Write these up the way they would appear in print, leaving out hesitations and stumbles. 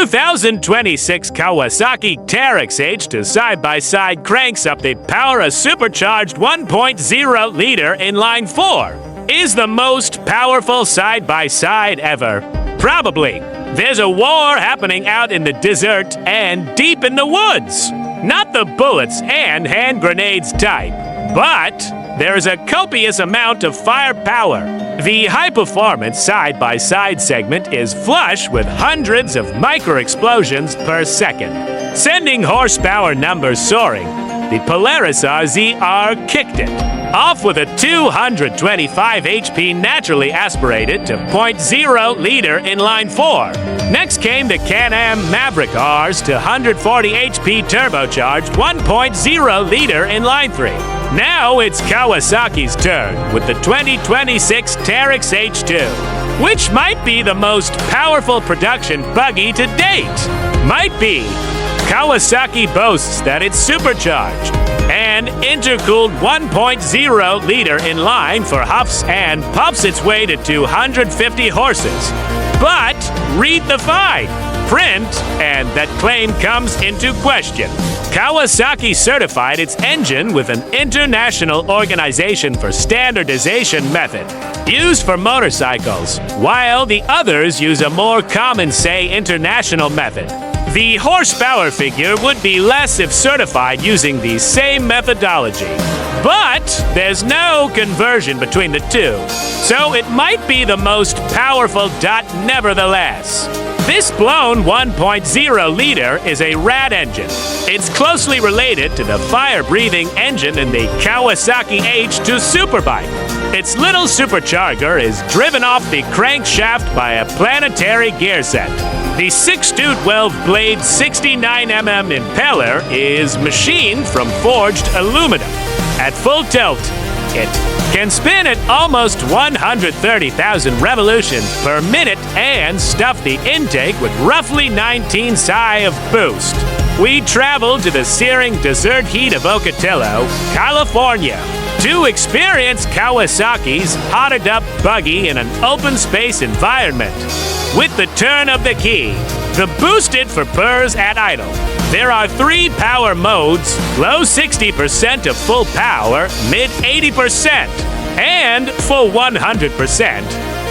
2026 Kawasaki Teryx H2 side-by-side cranks up the power of supercharged 1.0-liter inline-four. Is the most powerful side-by-side ever? Probably. There's a war happening out in the desert and deep in the woods. Not the bullets and hand grenades type, but there's a copious amount of firepower. The high-performance side-by-side segment is flush with hundreds of micro-explosions per second, sending horsepower numbers soaring. The Polaris RZR kicked it, off with a 225 HP naturally aspirated to 0.0-liter inline-four. Next came the Can-Am Maverick R's to 140 HP turbocharged 1.0-liter inline-three. Now it's Kawasaki's turn with the 2026 Teryx H2, which might be the most powerful production buggy to date. Might be. Kawasaki boasts that it's supercharged and intercooled 1.0-liter inline for huffs and pumps its way to 250 horses. But read the fine print, and that claim comes into question. Kawasaki certified its engine with an International Organization for Standardization method, used for motorcycles, while the others use a more common, say, international method. The horsepower figure would be less if certified using the same methodology. But there's no conversion between the two, so it might be the most powerful nevertheless. This blown 1.0-liter is a rad engine. It's closely related to the fire-breathing engine in the Kawasaki H2 superbike. Its little supercharger is driven off the crankshaft by a planetary gear set. The 6-12-blade 69mm impeller is machined from forged aluminum. At full tilt, it can spin at almost 130,000 revolutions per minute and stuff the intake with roughly 19 psi of boost. We traveled to the searing desert heat of Ocotillo, California, to experience Kawasaki's hotted-up buggy in an open space environment. With the turn of the key, the boosted for purrs at idle. There are 3 power modes: low 60% of full power, mid 80%, and full 100%.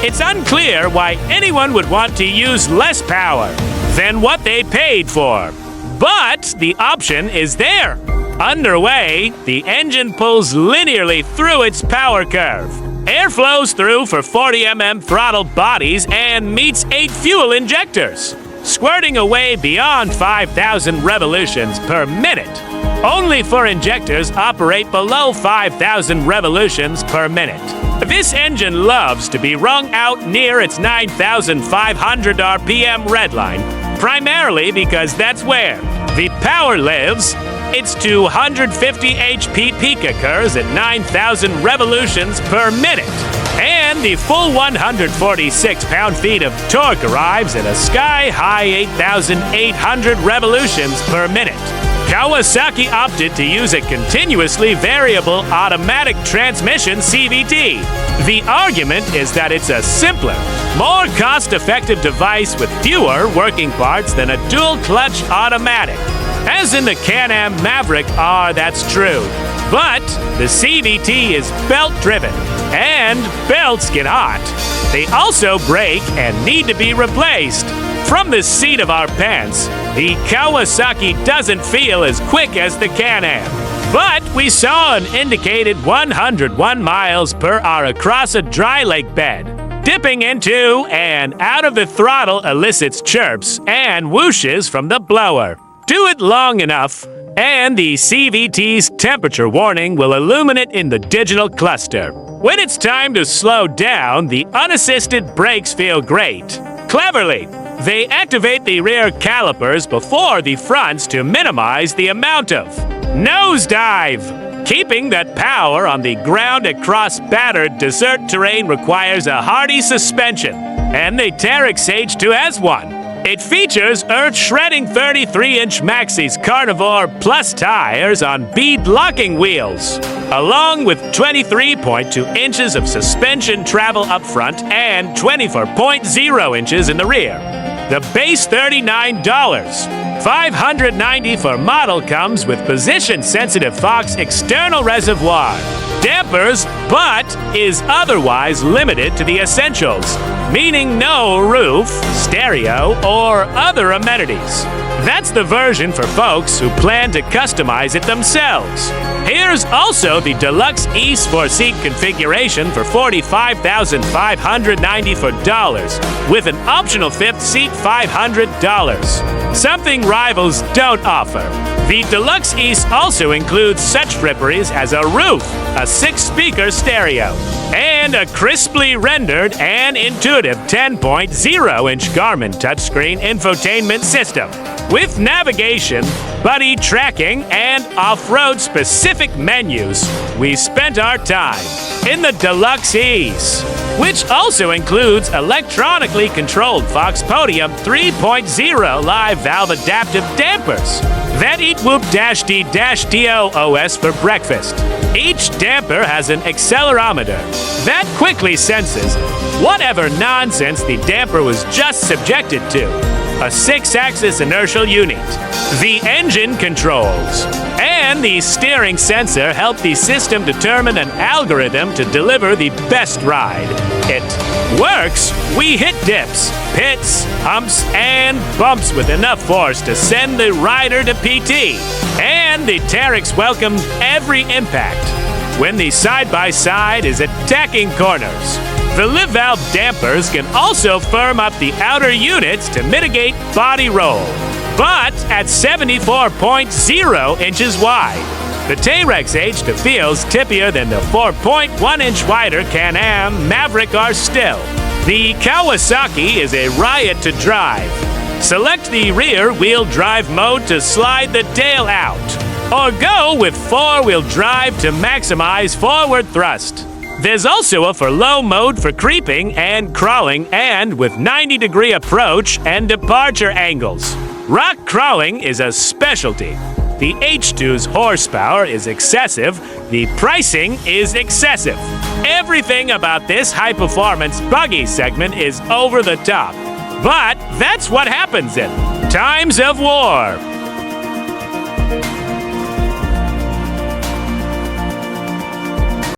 It's unclear why anyone would want to use less power than what they paid for. But the option is there. Underway, the engine pulls linearly through its power curve. Air flows through for 40mm throttle bodies and meets 8 fuel injectors, squirting away beyond 5,000 revolutions per minute. Only 4 injectors operate below 5,000 revolutions per minute. This engine loves to be wrung out near its 9,500 RPM redline, primarily because that's where the power lives. Its 250 HP peak occurs at 9,000 revolutions per minute, and the full 146 pound-feet of torque arrives at a sky-high 8,800 revolutions per minute. Kawasaki opted to use a continuously variable automatic transmission CVT. The argument is that it's a simpler, more cost-effective device with fewer working parts than a dual-clutch automatic. As in the Can-Am Maverick R, that's true. But the CVT is belt-driven, and belts get hot. They also break and need to be replaced. From the seat of our pants, the Kawasaki doesn't feel as quick as the Can-Am. But we saw an indicated 101 miles per hour across a dry lake bed. Dipping into and out of the throttle elicits chirps and whooshes from the blower. Do it long enough, and the CVT's temperature warning will illuminate in the digital cluster. When it's time to slow down, the unassisted brakes feel great. Cleverly, they activate the rear calipers before the fronts to minimize the amount of nosedive. Keeping that power on the ground across battered desert terrain requires a hardy suspension, and the Teryx H2 has one. It features earth-shredding 33-inch Maxxis Carnivore Plus tires on bead-locking wheels, along with 23.2 inches of suspension travel up front and 24.0 inches in the rear. The base $39, $590 for model comes with position-sensitive Fox external reservoir, dampers, but is otherwise limited to the essentials, meaning no roof, stereo, or other amenities. That's the version for folks who plan to customize it themselves. Here's also the Deluxe East 4-seat configuration for $45,590 with an optional fifth seat $500. Something rivals don't offer. The Deluxe East also includes such fripperies as a roof, a 6-speaker stereo, and a crisply rendered and intuitive 10.0-inch Garmin touchscreen infotainment system. With navigation, buddy tracking, and off-road specific menus, we spent our time in the Deluxe East, which also includes electronically controlled Fox Podium 3.0 live valve adaptive dampers that eat Whoop-D-Do OS for breakfast. Each damper has an accelerometer that quickly senses whatever nonsense the damper was just subjected to. A 6-axis inertial unit, the engine controls, and the steering sensor help the system determine an algorithm to deliver the best ride. It works. We hit dips, pits, humps, and bumps with enough force to send the rider to PT. And the Teryx welcomed every impact when the side-by-side is attacking corners. The live valve dampers can also firm up the outer units to mitigate body roll, but at 74.0 inches wide. The Teryx H2 feels tippier than the 4.1-inch wider Can-Am Maverick R still. The Kawasaki is a riot to drive. Select the rear-wheel drive mode to slide the tail out, or go with 4-wheel drive to maximize forward thrust. There's also a for low mode for creeping and crawling, and with 90-degree approach and departure angles. Rock crawling is a specialty. The H2's horsepower is excessive. The pricing is excessive. Everything about this high-performance buggy segment is over the top. But that's what happens in times of war.